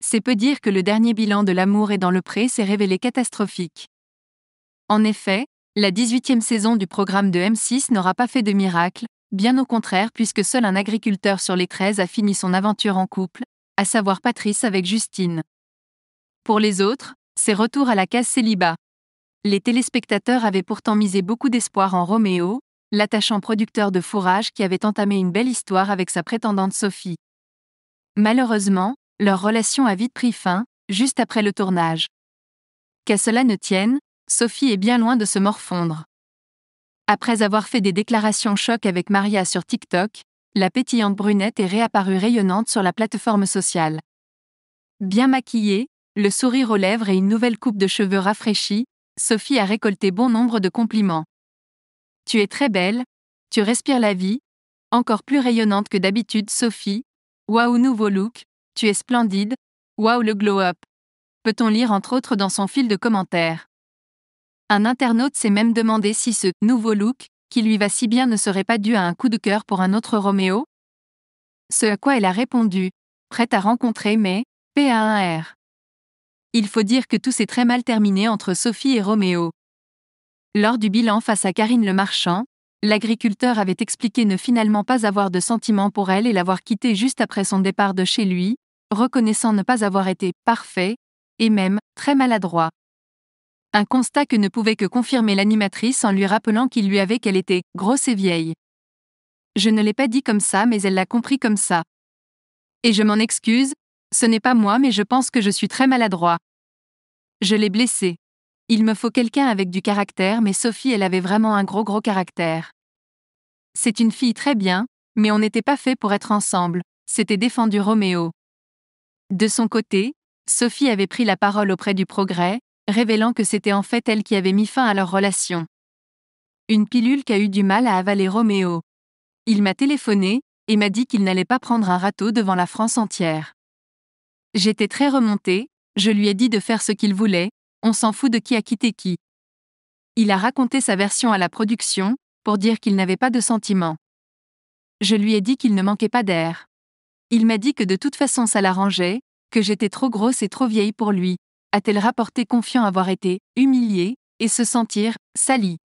C'est peu dire que le dernier bilan de L'amour est dans le pré s'est révélé catastrophique. En effet, la 18e saison du programme de M6 n'aura pas fait de miracle, bien au contraire puisque seul un agriculteur sur les 13 a fini son aventure en couple, à savoir Patrice avec Justine. Pour les autres, c'est retour à la case célibat. Les téléspectateurs avaient pourtant misé beaucoup d'espoir en Roméo, l'attachant producteur de fourrage qui avait entamé une belle histoire avec sa prétendante Sophie. Malheureusement, leur relation a vite pris fin, juste après le tournage. Qu'à cela ne tienne, Sophie est bien loin de se morfondre. Après avoir fait des déclarations choc avec Maria sur TikTok, la pétillante brunette est réapparue rayonnante sur la plateforme sociale. Bien maquillée, le sourire aux lèvres et une nouvelle coupe de cheveux rafraîchie, Sophie a récolté bon nombre de compliments. Tu es très belle, tu respires la vie, encore plus rayonnante que d'habitude Sophie, waouh nouveau look, tu es splendide, waouh le glow-up. Peut-on lire entre autres dans son fil de commentaires. Un internaute s'est même demandé si ce « nouveau look » qui lui va si bien ne serait pas dû à un coup de cœur pour un autre Roméo. Ce à quoi elle a répondu « prête à rencontrer mais, PA1R ». Il faut dire que tout s'est très mal terminé entre Sophie et Roméo. Lors du bilan face à Karine Le Marchand, l'agriculteur avait expliqué ne finalement pas avoir de sentiments pour elle et l'avoir quittée juste après son départ de chez lui, reconnaissant ne pas avoir été « parfait » et même « très maladroit ». Un constat que ne pouvait que confirmer l'animatrice en lui rappelant qu'il lui avait qu'elle était « grosse et vieille ». Je ne l'ai pas dit comme ça mais elle l'a compris comme ça. Et je m'en excuse, ce n'est pas moi mais je pense que je suis très maladroit. Je l'ai blessée. Il me faut quelqu'un avec du caractère mais Sophie elle avait vraiment un gros caractère. C'est une fille très bien, mais on n'était pas fait pour être ensemble, s'était défendu Roméo. De son côté, Sophie avait pris la parole auprès du Progrès, révélant que c'était en fait elle qui avait mis fin à leur relation. Une pilule qu'a eu du mal à avaler Roméo. Il m'a téléphoné, et m'a dit qu'il n'allait pas prendre un râteau devant la France entière. J'étais très remontée, je lui ai dit de faire ce qu'il voulait, on s'en fout de qui a quitté qui. Il a raconté sa version à la production, pour dire qu'il n'avait pas de sentiments. Je lui ai dit qu'il ne manquait pas d'air. Il m'a dit que de toute façon ça l'arrangeait, que j'étais trop grosse et trop vieille pour lui, a-t-elle rapporté confiant avoir été humiliée, et se sentir salie.